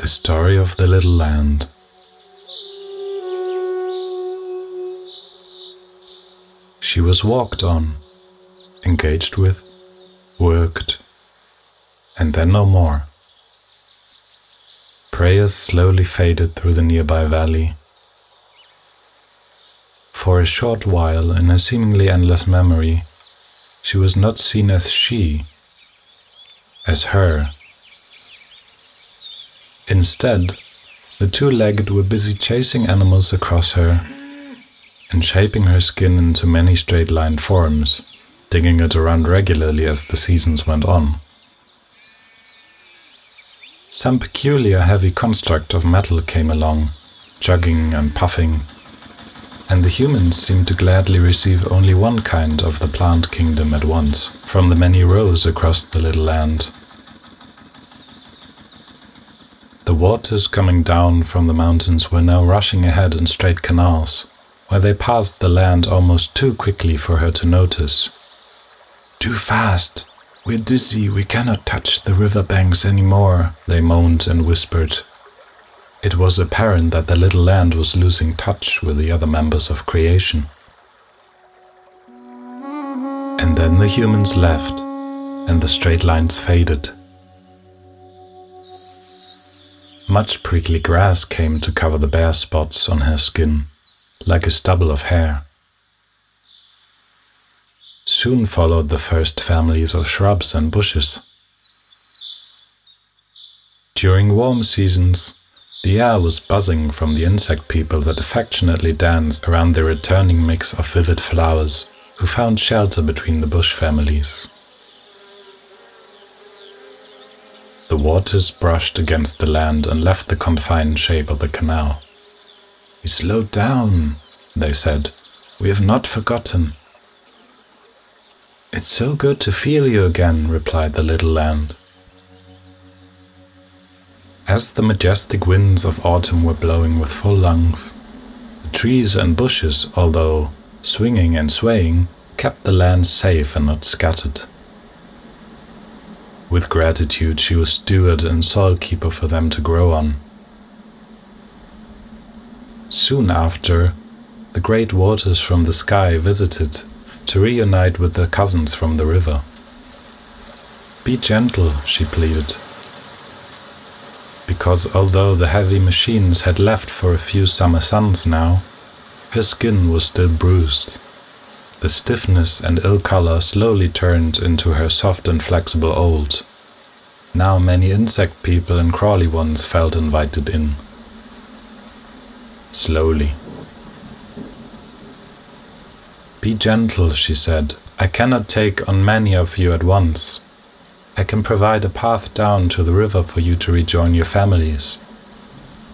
The story of the little land. She was walked on, engaged with, worked, and then no more. Prayers slowly faded through the nearby valley. For a short while, in a seemingly endless memory, she was not seen as she, as her. Instead, the two-legged were busy chasing animals across her and shaping her skin into many straight-line forms, digging it around regularly as the seasons went on. Some peculiar heavy construct of metal came along, chugging and puffing, and the humans seemed to gladly receive only one kind of the plant kingdom at once, from the many rows across the little land. The waters coming down from the mountains were now rushing ahead in straight canals, where they passed the land almost too quickly for her to notice. "Too fast! We're dizzy, we cannot touch the river banks anymore," they moaned and whispered. It was apparent that the little land was losing touch with the other members of creation. And then the humans left, and the straight lines faded. Much prickly grass came to cover the bare spots on her skin, like a stubble of hair. Soon followed the first families of shrubs and bushes. During warm seasons, the air was buzzing from the insect people that affectionately danced around the returning mix of vivid flowers, who found shelter between the bush families. The waters brushed against the land and left the confined shape of the canal. "We slowed down," they said. "We have not forgotten." "It's so good to feel you again," replied the little land. As the majestic winds of autumn were blowing with full lungs, the trees and bushes, although swinging and swaying, kept the land safe and not scattered. With gratitude, she was steward and soil keeper for them to grow on. Soon after, the great waters from the sky visited to reunite with their cousins from the river. "Be gentle," she pleaded, because although the heavy machines had left for a few summer suns now, her skin was still bruised. The stiffness and ill color slowly turned into her soft and flexible old. Now many insect people and crawly ones felt invited in. Slowly. "Be gentle," she said. "I cannot take on many of you at once. I can provide a path down to the river for you to rejoin your families.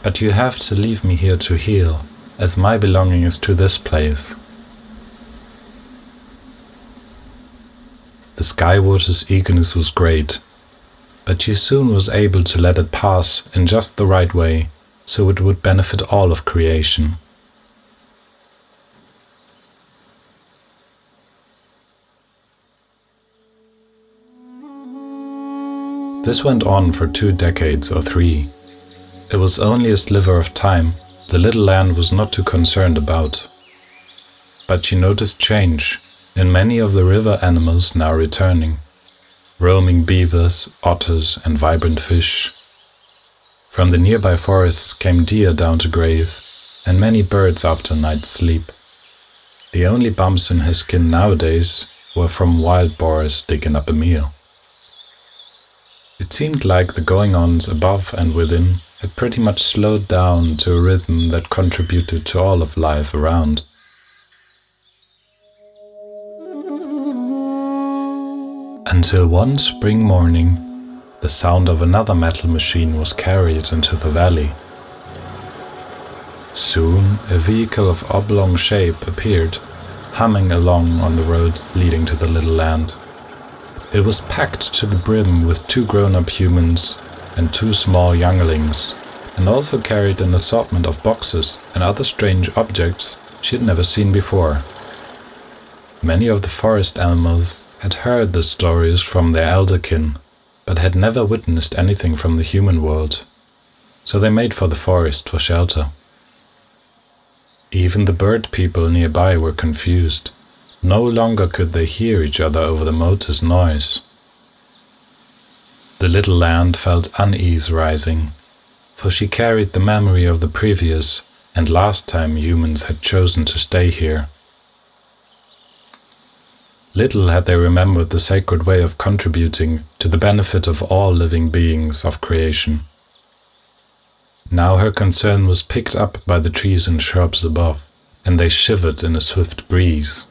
But you have to leave me here to heal, as my belonging is to this place." The Skywater's eagerness was great, but she soon was able to let it pass in just the right way, so it would benefit all of creation. This went on for 2 decades or 3. It was only a sliver of time the little land was not too concerned about. But she noticed change in many of the river animals now returning, roaming beavers, otters, and vibrant fish. From the nearby forests came deer down to graze, and many birds after night's sleep. The only bumps in her skin nowadays were from wild boars digging up a meal. It seemed like the going-ons above and within had pretty much slowed down to a rhythm that contributed to all of life around. Until one spring morning, the sound of another metal machine was carried into the valley. Soon, a vehicle of oblong shape appeared, humming along on the road leading to the little land. It was packed to the brim with 2 grown-up humans and 2 small younglings, and also carried an assortment of boxes and other strange objects she had never seen before. Many of the forest animals had heard the stories from their elderkin, but had never witnessed anything from the human world, so they made for the forest for shelter. Even the bird people nearby were confused. No longer could they hear each other over the motor's noise. The little land felt unease rising, for she carried the memory of the previous and last time humans had chosen to stay here. Little had they remembered the sacred way of contributing to the benefit of all living beings of creation. Now her concern was picked up by the trees and shrubs above, and they shivered in a swift breeze.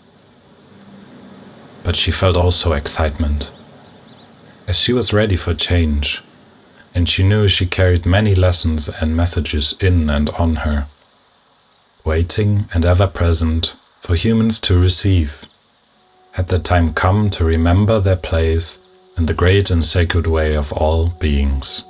But she felt also excitement, as she was ready for change, and she knew she carried many lessons and messages in and on her, waiting and ever present for humans to receive. Had the time come to remember their place in the great and sacred way of all beings.